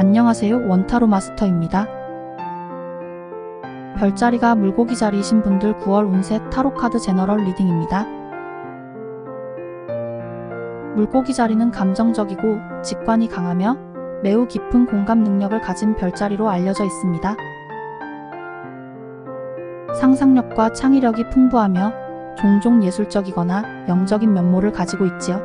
안녕하세요, 원타로 마스터입니다. 별자리가 물고기 자리이신 분들 9월 운세 타로카드 제너럴 리딩입니다. 물고기 자리는 감정적이고 직관이 강하며 매우 깊은 공감 능력을 가진 별자리로 알려져 있습니다. 상상력과 창의력이 풍부하며 종종 예술적이거나 영적인 면모를 가지고 있지요.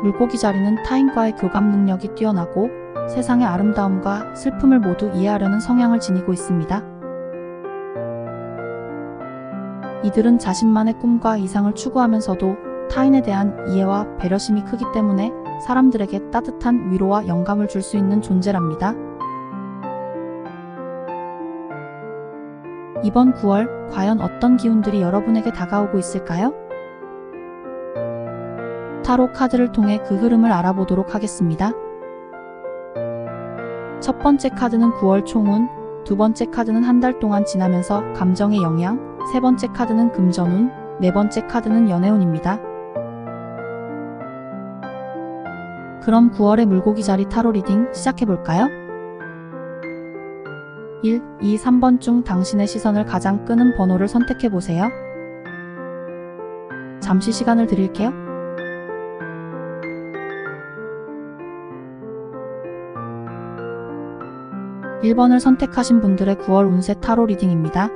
물고기 자리는 타인과의 교감 능력이 뛰어나고 세상의 아름다움과 슬픔을 모두 이해하려는 성향을 지니고 있습니다. 이들은 자신만의 꿈과 이상을 추구하면서도 타인에 대한 이해와 배려심이 크기 때문에 사람들에게 따뜻한 위로와 영감을 줄 수 있는 존재랍니다. 이번 9월 과연 어떤 기운들이 여러분에게 다가오고 있을까요? 타로 카드를 통해 그 흐름을 알아보도록 하겠습니다. 첫 번째 카드는 9월 총운, 두 번째 카드는 한 달 동안 지나면서 감정의 영향, 세 번째 카드는 금전운, 네 번째 카드는 연애운입니다. 그럼 9월의 물고기 자리 타로 리딩 시작해볼까요? 1, 2, 3번 중 당신의 시선을 가장 끄는 번호를 선택해보세요. 잠시 시간을 드릴게요. (1번을) 선택하신 분들의 9월 운세 타로 리딩입니다.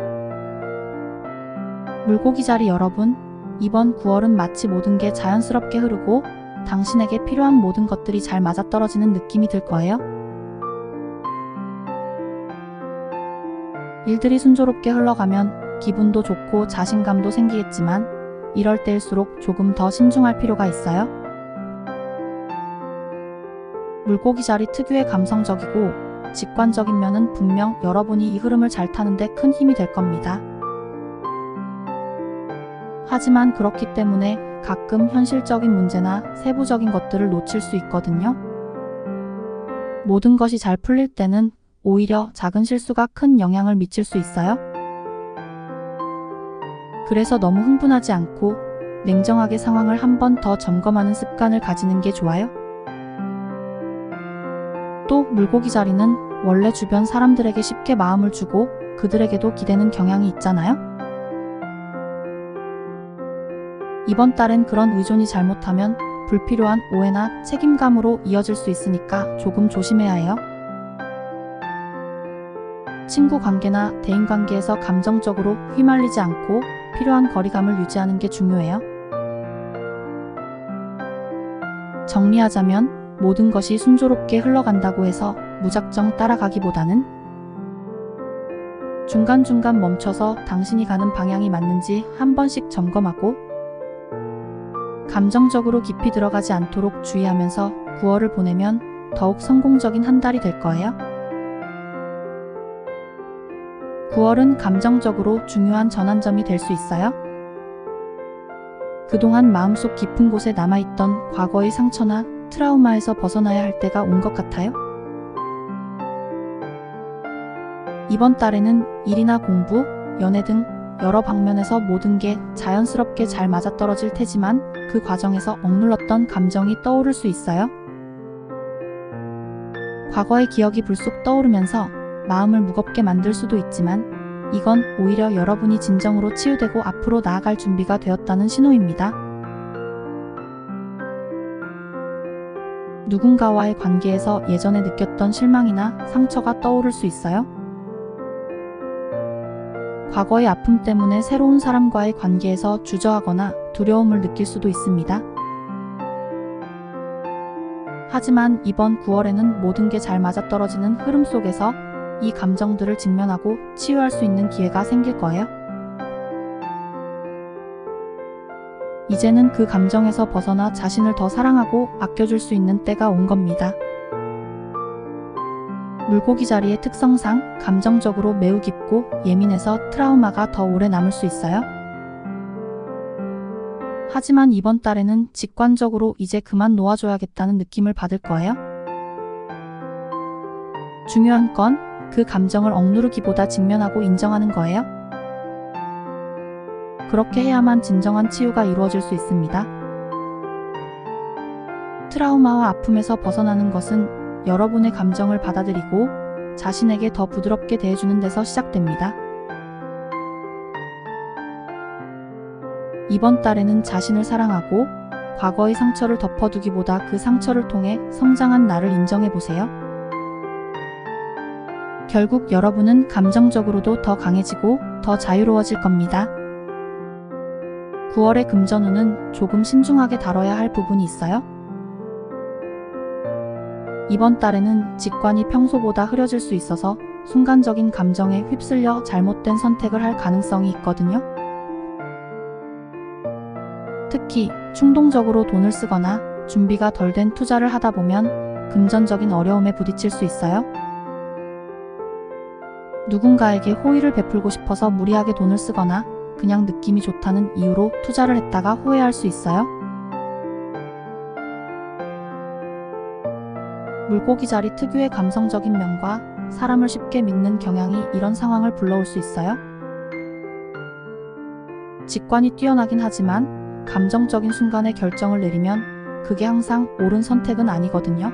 물고기 자리 여러분, 이번 9월은 마치 모든 게 자연스럽게 흐르고 당신에게 필요한 모든 것들이 잘 맞아떨어지는 느낌이 들 거예요. 일들이 순조롭게 흘러가면 기분도 좋고 자신감도 생기겠지만 이럴 때일수록 조금 더 신중할 필요가 있어요. 물고기 자리 특유의 감성적이고 직관적인 면은 분명 여러분이 이 흐름을 잘 타는데 큰 힘이 될 겁니다. 하지만 그렇기 때문에 가끔 현실적인 문제나 세부적인 것들을 놓칠 수 있거든요. 모든 것이 잘 풀릴 때는 오히려 작은 실수가 큰 영향을 미칠 수 있어요. 그래서 너무 흥분하지 않고 냉정하게 상황을 한 번 더 점검하는 습관을 가지는 게 좋아요. 또 물고기 자리는 원래 주변 사람들에게 쉽게 마음을 주고 그들에게도 기대는 경향이 있잖아요. 이번 달엔 그런 의존이 잘못하면 불필요한 오해나 책임감으로 이어질 수 있으니까 조금 조심해야 해요. 친구 관계나 대인 관계에서 감정적으로 휘말리지 않고 필요한 거리감을 유지하는 게 중요해요. 정리하자면 모든 것이 순조롭게 흘러간다고 해서 무작정 따라가기보다는 중간중간 멈춰서 당신이 가는 방향이 맞는지 한 번씩 점검하고 감정적으로 깊이 들어가지 않도록 주의하면서 9월을 보내면 더욱 성공적인 한 달이 될 거예요. 9월은 감정적으로 중요한 전환점이 될 수 있어요. 그동안 마음속 깊은 곳에 남아있던 과거의 상처나 트라우마에서 벗어나야 할 때가 온 것 같아요. 이번 달에는 일이나 공부, 연애 등 여러 방면에서 모든 게 자연스럽게 잘 맞아떨어질 테지만 그 과정에서 억눌렀던 감정이 떠오를 수 있어요. 과거의 기억이 불쑥 떠오르면서 마음을 무겁게 만들 수도 있지만 이건 오히려 여러분이 진정으로 치유되고 앞으로 나아갈 준비가 되었다는 신호입니다. 누군가와의 관계에서 예전에 느꼈던 실망이나 상처가 떠오를 수 있어요. 과거의 아픔 때문에 새로운 사람과의 관계에서 주저하거나 두려움을 느낄 수도 있습니다. 하지만 이번 9월에는 모든 게 잘 맞아떨어지는 흐름 속에서 이 감정들을 직면하고 치유할 수 있는 기회가 생길 거예요. 이제는 그 감정에서 벗어나 자신을 더 사랑하고 아껴줄 수 있는 때가 온 겁니다. 물고기 자리의 특성상 감정적으로 매우 깊고 예민해서 트라우마가 더 오래 남을 수 있어요. 하지만 이번 달에는 직관적으로 이제 그만 놓아줘야겠다는 느낌을 받을 거예요. 중요한 건 그 감정을 억누르기보다 직면하고 인정하는 거예요. 그렇게 해야만 진정한 치유가 이루어질 수 있습니다. 트라우마와 아픔에서 벗어나는 것은 여러분의 감정을 받아들이고 자신에게 더 부드럽게 대해주는 데서 시작됩니다. 이번 달에는 자신을 사랑하고 과거의 상처를 덮어두기보다 그 상처를 통해 성장한 나를 인정해보세요. 결국 여러분은 감정적으로도 더 강해지고 더 자유로워질 겁니다. 9월의 금전운은 조금 신중하게 다뤄야 할 부분이 있어요. 이번 달에는 직관이 평소보다 흐려질 수 있어서 순간적인 감정에 휩쓸려 잘못된 선택을 할 가능성이 있거든요. 특히 충동적으로 돈을 쓰거나 준비가 덜 된 투자를 하다 보면 금전적인 어려움에 부딪힐 수 있어요. 누군가에게 호의를 베풀고 싶어서 무리하게 돈을 쓰거나 그냥 느낌이 좋다는 이유로 투자를 했다가 후회할 수 있어요. 물고기 자리 특유의 감성적인 면과 사람을 쉽게 믿는 경향이 이런 상황을 불러올 수 있어요. 직관이 뛰어나긴 하지만 감정적인 순간에 결정을 내리면 그게 항상 옳은 선택은 아니거든요.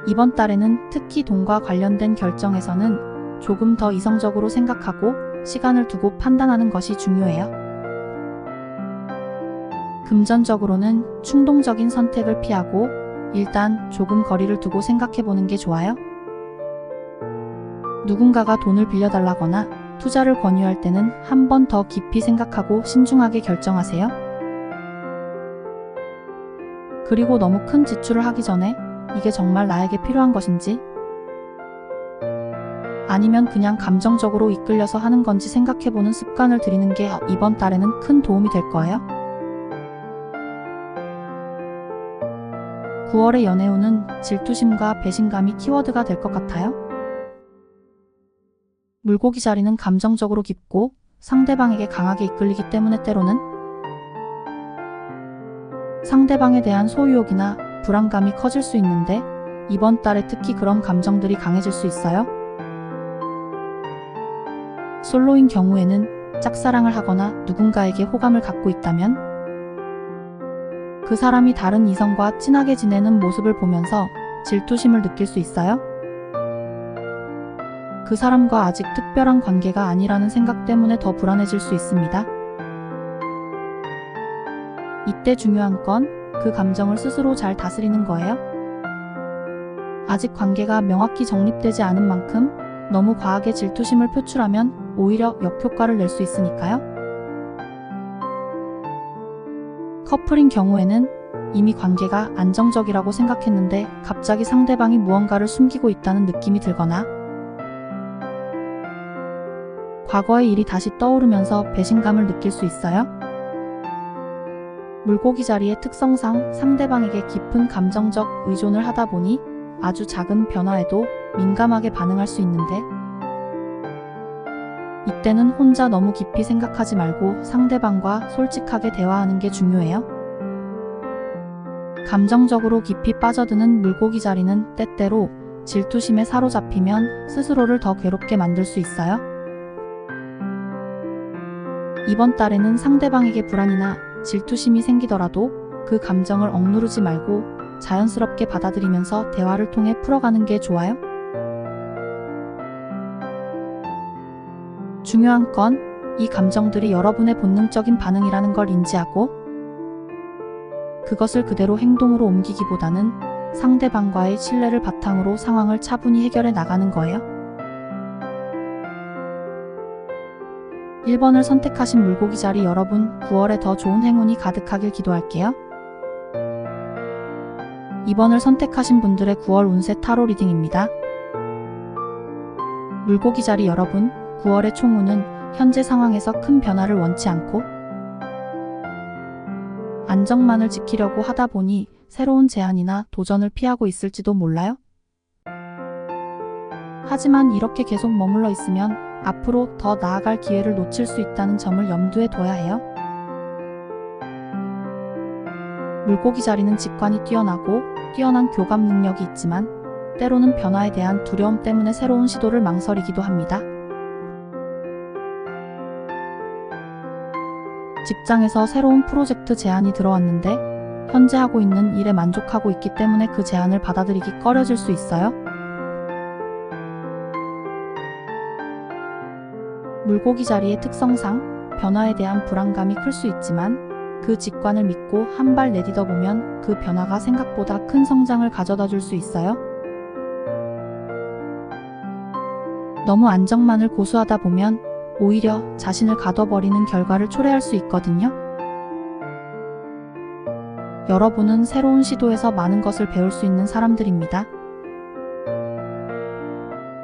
이번 달에는 특히 돈과 관련된 결정에서는 조금 더 이성적으로 생각하고 시간을 두고 판단하는 것이 중요해요. 금전적으로는 충동적인 선택을 피하고 일단 조금 거리를 두고 생각해보는 게 좋아요. 누군가가 돈을 빌려달라거나 투자를 권유할 때는 한 번 더 깊이 생각하고 신중하게 결정하세요. 그리고 너무 큰 지출을 하기 전에 이게 정말 나에게 필요한 것인지 아니면 그냥 감정적으로 이끌려서 하는 건지 생각해보는 습관을 들이는 게 이번 달에는 큰 도움이 될 거예요. 9월의 연애운은 질투심과 배신감이 키워드가 될 것 같아요. 물고기 자리는 감정적으로 깊고 상대방에게 강하게 이끌리기 때문에 때로는 상대방에 대한 소유욕이나 불안감이 커질 수 있는데 이번 달에 특히 그런 감정들이 강해질 수 있어요. 솔로인 경우에는 짝사랑을 하거나 누군가에게 호감을 갖고 있다면 그 사람이 다른 이성과 친하게 지내는 모습을 보면서 질투심을 느낄 수 있어요. 그 사람과 아직 특별한 관계가 아니라는 생각 때문에 더 불안해질 수 있습니다. 이때 중요한 건 그 감정을 스스로 잘 다스리는 거예요. 아직 관계가 명확히 정립되지 않은 만큼 너무 과하게 질투심을 표출하면 오히려 역효과를 낼 수 있으니까요. 커플인 경우에는 이미 관계가 안정적이라고 생각했는데 갑자기 상대방이 무언가를 숨기고 있다는 느낌이 들거나 과거의 일이 다시 떠오르면서 배신감을 느낄 수 있어요. 물고기 자리의 특성상 상대방에게 깊은 감정적 의존을 하다 보니 아주 작은 변화에도 민감하게 반응할 수 있는데 이때는 혼자 너무 깊이 생각하지 말고 상대방과 솔직하게 대화하는 게 중요해요. 감정적으로 깊이 빠져드는 물고기 자리는 때때로 질투심에 사로잡히면 스스로를 더 괴롭게 만들 수 있어요. 이번 달에는 상대방에게 불안이나 질투심이 생기더라도 그 감정을 억누르지 말고 자연스럽게 받아들이면서 대화를 통해 풀어가는 게 좋아요. 중요한 건 이 감정들이 여러분의 본능적인 반응이라는 걸 인지하고 그것을 그대로 행동으로 옮기기보다는 상대방과의 신뢰를 바탕으로 상황을 차분히 해결해 나가는 거예요. 1번을 선택하신 물고기 자리 여러분, 9월에 더 좋은 행운이 가득하길 기도할게요. 2번을 선택하신 분들의 9월 운세 타로 리딩입니다. 물고기 자리 여러분, 9월의 총운은 현재 상황에서 큰 변화를 원치 않고 안정만을 지키려고 하다 보니 새로운 제안이나 도전을 피하고 있을지도 몰라요. 하지만 이렇게 계속 머물러 있으면 앞으로 더 나아갈 기회를 놓칠 수 있다는 점을 염두에 둬야 해요. 물고기 자리는 직관이 뛰어나고 뛰어난 교감 능력이 있지만 때로는 변화에 대한 두려움 때문에 새로운 시도를 망설이기도 합니다. 직장에서 새로운 프로젝트 제안이 들어왔는데 현재 하고 있는 일에 만족하고 있기 때문에 그 제안을 받아들이기 꺼려질 수 있어요. 물고기 자리의 특성상 변화에 대한 불안감이 클 수 있지만 그 직관을 믿고 한 발 내딛어 보면 그 변화가 생각보다 큰 성장을 가져다 줄 수 있어요. 너무 안정만을 고수하다 보면 오히려 자신을 가둬버리는 결과를 초래할 수 있거든요. 여러분은 새로운 시도에서 많은 것을 배울 수 있는 사람들입니다.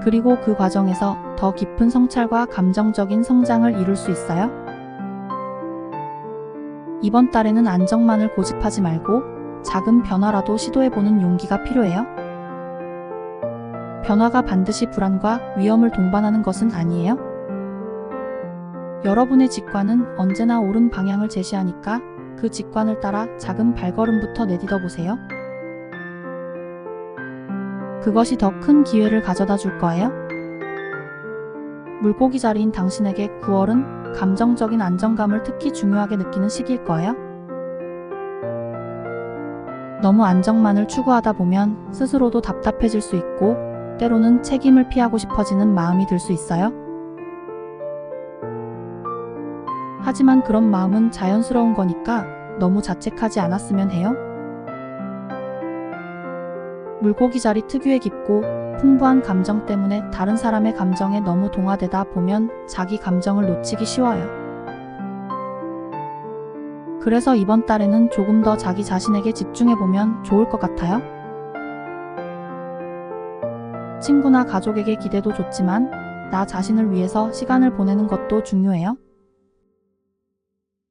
그리고 그 과정에서 더 깊은 성찰과 감정적인 성장을 이룰 수 있어요. 이번 달에는 안정만을 고집하지 말고 작은 변화라도 시도해보는 용기가 필요해요. 변화가 반드시 불안과 위험을 동반하는 것은 아니에요. 여러분의 직관은 언제나 옳은 방향을 제시하니까 그 직관을 따라 작은 발걸음부터 내딛어 보세요. 그것이 더 큰 기회를 가져다 줄 거예요. 물고기 자리인 당신에게 9월은 감정적인 안정감을 특히 중요하게 느끼는 시기일 거예요. 너무 안정만을 추구하다 보면 스스로도 답답해질 수 있고 때로는 책임을 피하고 싶어지는 마음이 들 수 있어요. 하지만 그런 마음은 자연스러운 거니까 너무 자책하지 않았으면 해요. 물고기 자리 특유의 깊고 풍부한 감정 때문에 다른 사람의 감정에 너무 동화되다 보면 자기 감정을 놓치기 쉬워요. 그래서 이번 달에는 조금 더 자기 자신에게 집중해보면 좋을 것 같아요. 친구나 가족에게 기대도 좋지만 나 자신을 위해서 시간을 보내는 것도 중요해요.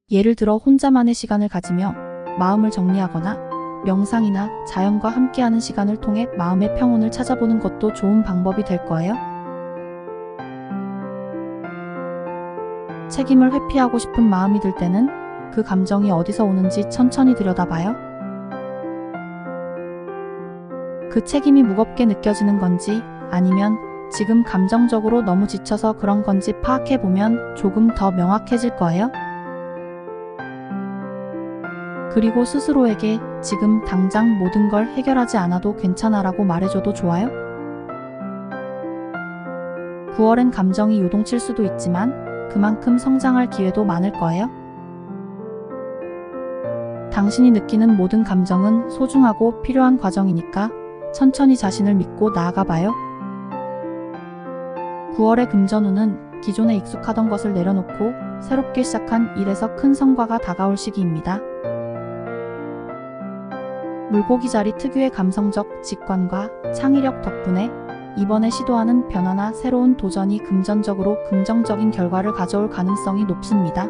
예를 들어 혼자만의 시간을 가지며 마음을 정리하거나 명상이나 자연과 함께하는 시간을 통해 마음의 평온을 찾아보는 것도 좋은 방법이 될 거예요. 책임을 회피하고 싶은 마음이 들 때는 그 감정이 어디서 오는지 천천히 들여다봐요. 그 책임이 무겁게 느껴지는 건지 아니면 지금 감정적으로 너무 지쳐서 그런 건지 파악해보면 조금 더 명확해질 거예요. 그리고 스스로에게 지금 당장 모든 걸 해결하지 않아도 괜찮아라고 말해줘도 좋아요. 9월엔 감정이 요동칠 수도 있지만 그만큼 성장할 기회도 많을 거예요. 당신이 느끼는 모든 감정은 소중하고 필요한 과정이니까 천천히 자신을 믿고 나아가 봐요. 9월의 금전운은 기존에 익숙하던 것을 내려놓고 새롭게 시작한 일에서 큰 성과가 다가올 시기입니다. 물고기 자리 특유의 감성적 직관과 창의력 덕분에 이번에 시도하는 변화나 새로운 도전이 금전적으로 긍정적인 결과를 가져올 가능성이 높습니다.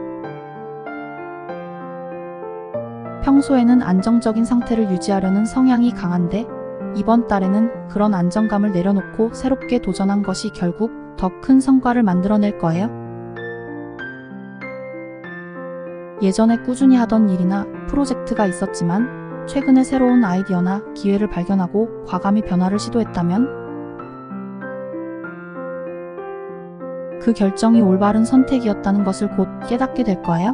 평소에는 안정적인 상태를 유지하려는 성향이 강한데 이번 달에는 그런 안정감을 내려놓고 새롭게 도전한 것이 결국 더 큰 성과를 만들어낼 거예요. 예전에 꾸준히 하던 일이나 프로젝트가 있었지만 최근에 새로운 아이디어나 기회를 발견하고 과감히 변화를 시도했다면 그 결정이 올바른 선택이었다는 것을 곧 깨닫게 될 거예요.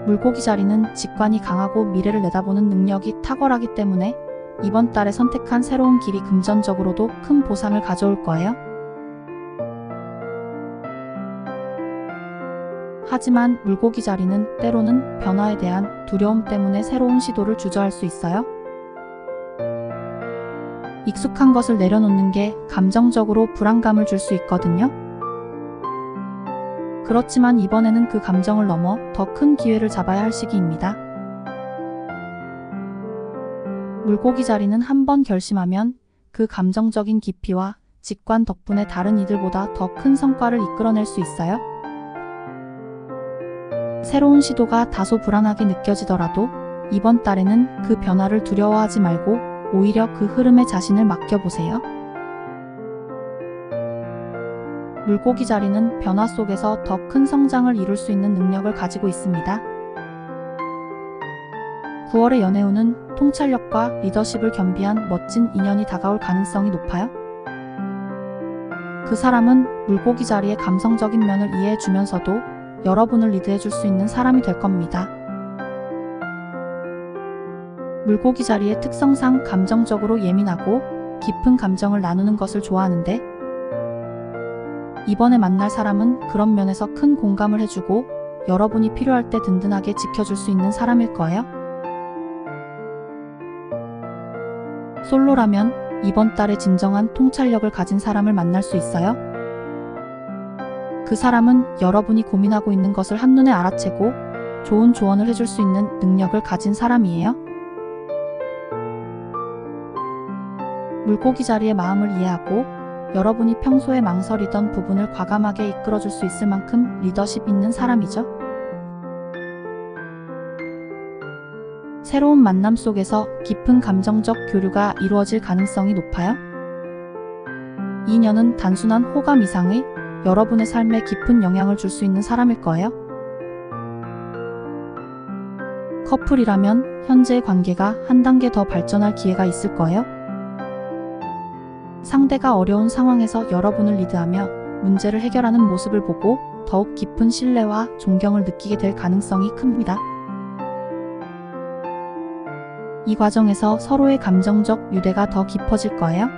물고기 자리는 직관이 강하고 미래를 내다보는 능력이 탁월하기 때문에 이번 달에 선택한 새로운 길이 금전적으로도 큰 보상을 가져올 거예요. 하지만 물고기 자리는 때로는 변화에 대한 두려움 때문에 새로운 시도를 주저할 수 있어요. 익숙한 것을 내려놓는 게 감정적으로 불안감을 줄 수 있거든요. 그렇지만 이번에는 그 감정을 넘어 더 큰 기회를 잡아야 할 시기입니다. 물고기 자리는 한번 결심하면 그 감정적인 깊이와 직관 덕분에 다른 이들보다 더 큰 성과를 이끌어낼 수 있어요. 새로운 시도가 다소 불안하게 느껴지더라도 이번 달에는 그 변화를 두려워하지 말고 오히려 그 흐름에 자신을 맡겨보세요. 물고기 자리는 변화 속에서 더 큰 성장을 이룰 수 있는 능력을 가지고 있습니다. 9월의 연애운은 통찰력과 리더십을 겸비한 멋진 인연이 다가올 가능성이 높아요. 그 사람은 물고기 자리의 감성적인 면을 이해해주면서도 여러분을 리드해줄 수 있는 사람이 될 겁니다. 물고기 자리의 특성상 감정적으로 예민하고 깊은 감정을 나누는 것을 좋아하는데, 이번에 만날 사람은 그런 면에서 큰 공감을 해주고 여러분이 필요할 때 든든하게 지켜줄 수 있는 사람일 거예요. 솔로라면 이번 달에 진정한 통찰력을 가진 사람을 만날 수 있어요. 그 사람은 여러분이 고민하고 있는 것을 한눈에 알아채고 좋은 조언을 해줄 수 있는 능력을 가진 사람이에요. 물고기 자리의 마음을 이해하고 여러분이 평소에 망설이던 부분을 과감하게 이끌어줄 수 있을 만큼 리더십 있는 사람이죠. 새로운 만남 속에서 깊은 감정적 교류가 이루어질 가능성이 높아요. 이 인연은 단순한 호감 이상의 여러분의 삶에 깊은 영향을 줄 수 있는 사람일 거예요. 커플이라면 현재의 관계가 한 단계 더 발전할 기회가 있을 거예요. 상대가 어려운 상황에서 여러분을 리드하며 문제를 해결하는 모습을 보고 더욱 깊은 신뢰와 존경을 느끼게 될 가능성이 큽니다. 이 과정에서 서로의 감정적 유대가 더 깊어질 거예요.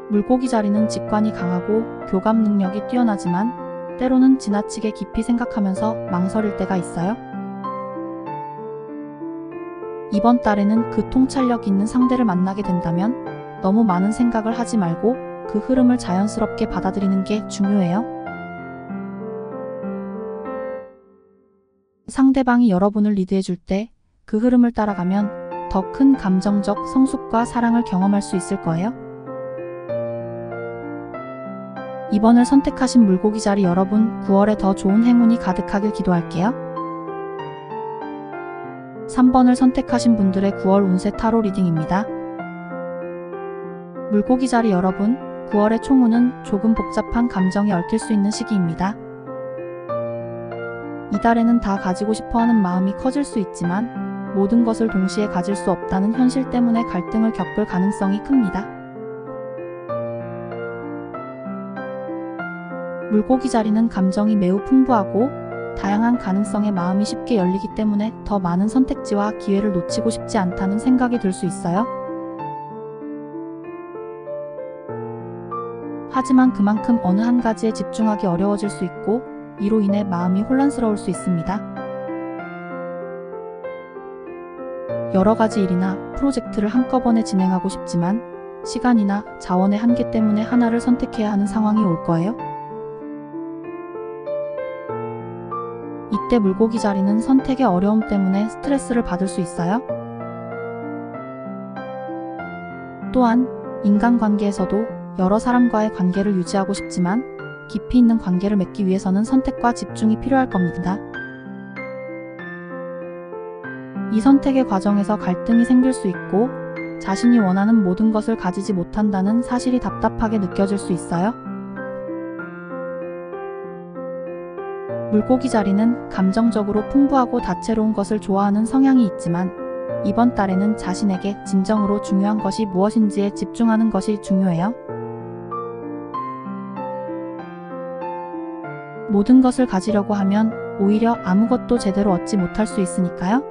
물고기 자리는 직관이 강하고 교감 능력이 뛰어나지만 때로는 지나치게 깊이 생각하면서 망설일 때가 있어요. 이번 달에는 그 통찰력 있는 상대를 만나게 된다면 너무 많은 생각을 하지 말고 그 흐름을 자연스럽게 받아들이는 게 중요해요. 상대방이 여러분을 리드해줄 때 그 흐름을 따라가면 더 큰 감정적 성숙과 사랑을 경험할 수 있을 거예요. 이번을 선택하신 물고기 자리 여러분, 9월에 더 좋은 행운이 가득하길 기도할게요. 3번을 선택하신 분들의 9월 운세 타로 리딩입니다. 물고기 자리 여러분, 9월의 총운은 조금 복잡한 감정이 얽힐 수 있는 시기입니다. 이달에는 다 가지고 싶어하는 마음이 커질 수 있지만 모든 것을 동시에 가질 수 없다는 현실 때문에 갈등을 겪을 가능성이 큽니다. 물고기 자리는 감정이 매우 풍부하고 다양한 가능성에 마음이 쉽게 열리기 때문에 더 많은 선택지와 기회를 놓치고 싶지 않다는 생각이 들 수 있어요. 하지만 그만큼 어느 한 가지에 집중하기 어려워질 수 있고 이로 인해 마음이 혼란스러울 수 있습니다. 여러 가지 일이나 프로젝트를 한꺼번에 진행하고 싶지만 시간이나 자원의 한계 때문에 하나를 선택해야 하는 상황이 올 거예요. 이때 물고기 자리는 선택의 어려움 때문에 스트레스를 받을 수 있어요. 또한 인간관계에서도 여러 사람과의 관계를 유지하고 싶지만 깊이 있는 관계를 맺기 위해서는 선택과 집중이 필요할 겁니다. 이 선택의 과정에서 갈등이 생길 수 있고 자신이 원하는 모든 것을 가지지 못한다는 사실이 답답하게 느껴질 수 있어요. 물고기 자리는 감정적으로 풍부하고 다채로운 것을 좋아하는 성향이 있지만 이번 달에는 자신에게 진정으로 중요한 것이 무엇인지에 집중하는 것이 중요해요. 모든 것을 가지려고 하면 오히려 아무것도 제대로 얻지 못할 수 있으니까요.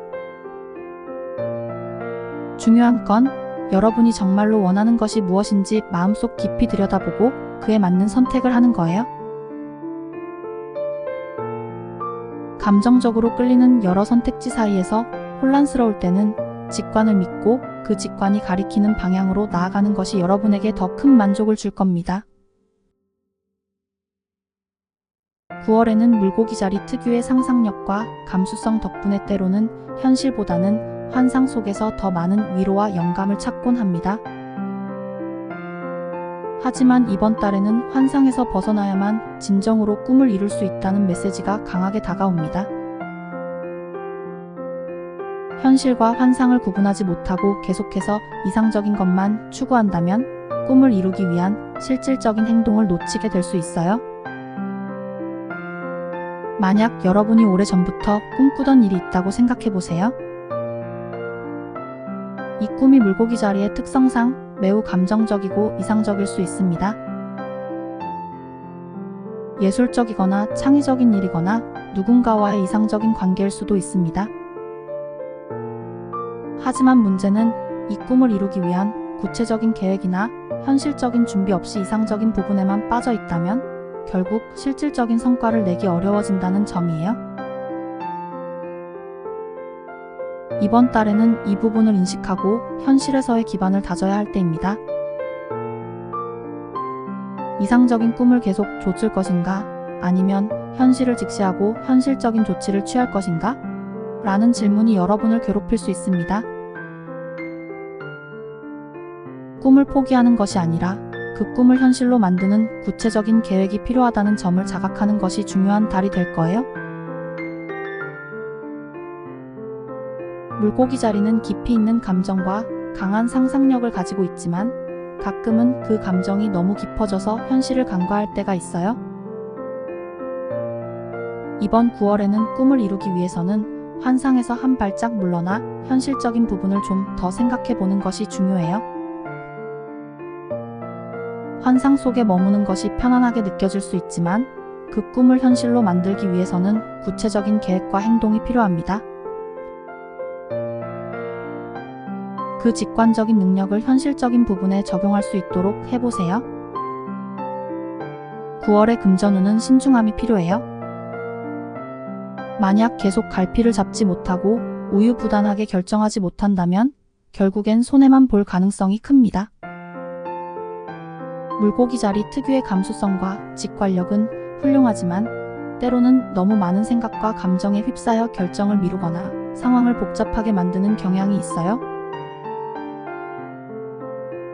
중요한 건 여러분이 정말로 원하는 것이 무엇인지 마음속 깊이 들여다보고 그에 맞는 선택을 하는 거예요. 감정적으로 끌리는 여러 선택지 사이에서 혼란스러울 때는 직관을 믿고 그 직관이 가리키는 방향으로 나아가는 것이 여러분에게 더 큰 만족을 줄 겁니다. 9월에는 물고기 자리 특유의 상상력과 감수성 덕분에 때로는 현실보다는 환상 속에서 더 많은 위로와 영감을 찾곤 합니다. 하지만 이번 달에는 환상에서 벗어나야만 진정으로 꿈을 이룰 수 있다는 메시지가 강하게 다가옵니다. 현실과 환상을 구분하지 못하고 계속해서 이상적인 것만 추구한다면 꿈을 이루기 위한 실질적인 행동을 놓치게 될 수 있어요. 만약 여러분이 오래전부터 꿈꾸던 일이 있다고 생각해보세요. 이 꿈이 물고기 자리의 특성상 매우 감정적이고 이상적일 수 있습니다. 예술적이거나 창의적인 일이거나 누군가와의 이상적인 관계일 수도 있습니다. 하지만 문제는 이 꿈을 이루기 위한 구체적인 계획이나 현실적인 준비 없이 이상적인 부분에만 빠져 있다면 결국 실질적인 성과를 내기 어려워진다는 점이에요. 이번 달에는 이 부분을 인식하고 현실에서의 기반을 다져야 할 때입니다. 이상적인 꿈을 계속 좇을 것인가? 아니면 현실을 직시하고 현실적인 조치를 취할 것인가? 라는 질문이 여러분을 괴롭힐 수 있습니다. 꿈을 포기하는 것이 아니라 그 꿈을 현실로 만드는 구체적인 계획이 필요하다는 점을 자각하는 것이 중요한 달이 될 거예요. 물고기 자리는 깊이 있는 감정과 강한 상상력을 가지고 있지만 가끔은 그 감정이 너무 깊어져서 현실을 간과할 때가 있어요. 이번 9월에는 꿈을 이루기 위해서는 환상에서 한 발짝 물러나 현실적인 부분을 좀 더 생각해 보는 것이 중요해요. 환상 속에 머무는 것이 편안하게 느껴질 수 있지만 그 꿈을 현실로 만들기 위해서는 구체적인 계획과 행동이 필요합니다. 그 직관적인 능력을 현실적인 부분에 적용할 수 있도록 해보세요. 9월의 금전운은 신중함이 필요해요. 만약 계속 갈피를 잡지 못하고 우유부단하게 결정하지 못한다면 결국엔 손해만 볼 가능성이 큽니다. 물고기 자리 특유의 감수성과 직관력은 훌륭하지만 때로는 너무 많은 생각과 감정에 휩싸여 결정을 미루거나 상황을 복잡하게 만드는 경향이 있어요.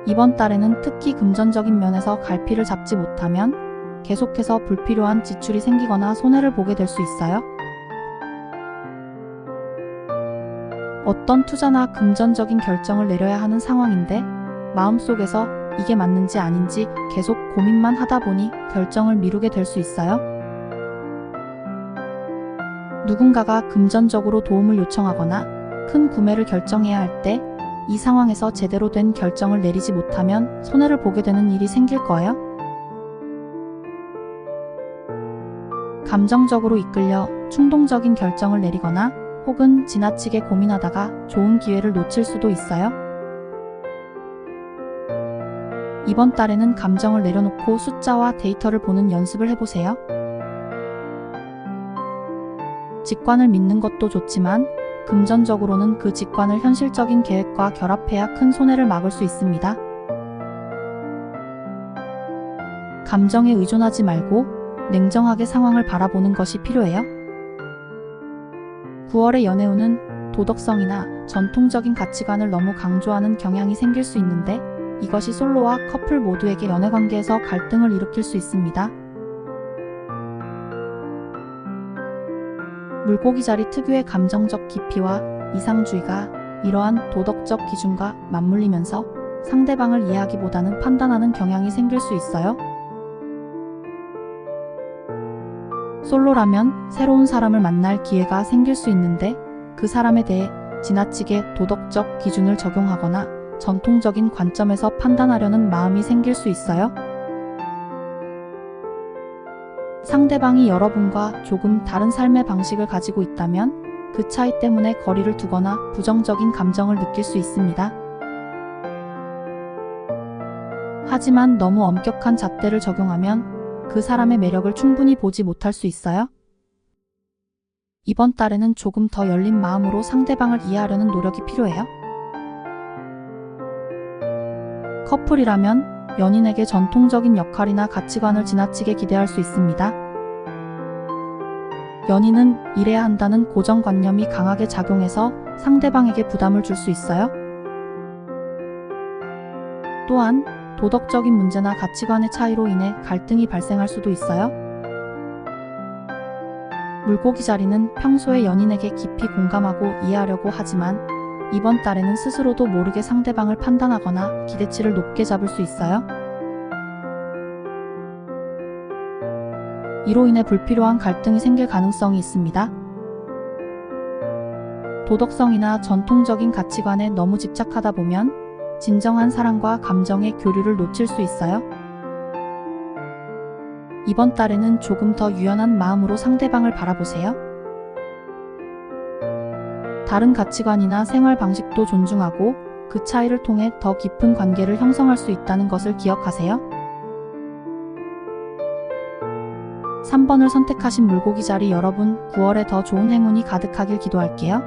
이번 달에는 특히 금전적인 면에서 갈피를 잡지 못하면 계속해서 불필요한 지출이 생기거나 손해를 보게 될 수 있어요. 어떤 투자나 금전적인 결정을 내려야 하는 상황인데 마음속에서 이게 맞는지 아닌지 계속 고민만 하다 보니 결정을 미루게 될 수 있어요. 누군가가 금전적으로 도움을 요청하거나 큰 구매를 결정해야 할 때 이 상황에서 제대로 된 결정을 내리지 못하면 손해를 보게 되는 일이 생길 거예요. 감정적으로 이끌려 충동적인 결정을 내리거나 혹은 지나치게 고민하다가 좋은 기회를 놓칠 수도 있어요. 이번 달에는 감정을 내려놓고 숫자와 데이터를 보는 연습을 해보세요. 직관을 믿는 것도 좋지만 금전적으로는 그 직관을 현실적인 계획과 결합해야 큰 손해를 막을 수 있습니다. 감정에 의존하지 말고 냉정하게 상황을 바라보는 것이 필요해요. 9월의 연애운은 도덕성이나 전통적인 가치관을 너무 강조하는 경향이 생길 수 있는데 이것이 솔로와 커플 모두에게 연애관계에서 갈등을 일으킬 수 있습니다. 물고기 자리 특유의 감정적 깊이와 이상주의가 이러한 도덕적 기준과 맞물리면서 상대방을 이해하기보다는 판단하는 경향이 생길 수 있어요. 솔로라면 새로운 사람을 만날 기회가 생길 수 있는데 그 사람에 대해 지나치게 도덕적 기준을 적용하거나 전통적인 관점에서 판단하려는 마음이 생길 수 있어요. 상대방이 여러분과 조금 다른 삶의 방식을 가지고 있다면 그 차이 때문에 거리를 두거나 부정적인 감정을 느낄 수 있습니다. 하지만 너무 엄격한 잣대를 적용하면 그 사람의 매력을 충분히 보지 못할 수 있어요. 이번 달에는 조금 더 열린 마음으로 상대방을 이해하려는 노력이 필요해요. 커플이라면 연인에게 전통적인 역할이나 가치관을 지나치게 기대할 수 있습니다. 연인은 이래야 한다는 고정관념이 강하게 작용해서 상대방에게 부담을 줄 수 있어요. 또한 도덕적인 문제나 가치관의 차이로 인해 갈등이 발생할 수도 있어요. 물고기 자리는 평소에 연인에게 깊이 공감하고 이해하려고 하지만 이번 달에는 스스로도 모르게 상대방을 판단하거나 기대치를 높게 잡을 수 있어요. 이로 인해 불필요한 갈등이 생길 가능성이 있습니다. 도덕성이나 전통적인 가치관에 너무 집착하다 보면 진정한 사랑과 감정의 교류를 놓칠 수 있어요. 이번 달에는 조금 더 유연한 마음으로 상대방을 바라보세요. 다른 가치관이나 생활 방식도 존중하고 그 차이를 통해 더 깊은 관계를 형성할 수 있다는 것을 기억하세요. 3번을 선택하신 물고기 자리 여러분, 9월에 더 좋은 행운이 가득하길 기도할게요.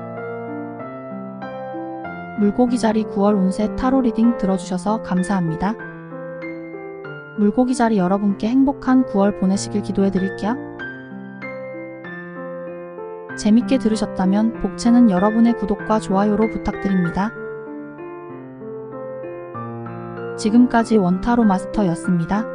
물고기 자리 9월 운세 타로 리딩 들어주셔서 감사합니다. 물고기 자리 여러분께 행복한 9월 보내시길 기도해 드릴게요. 재밌게 들으셨다면 복채는 여러분의 구독과 좋아요로 부탁드립니다. 지금까지 원타로 마스터였습니다.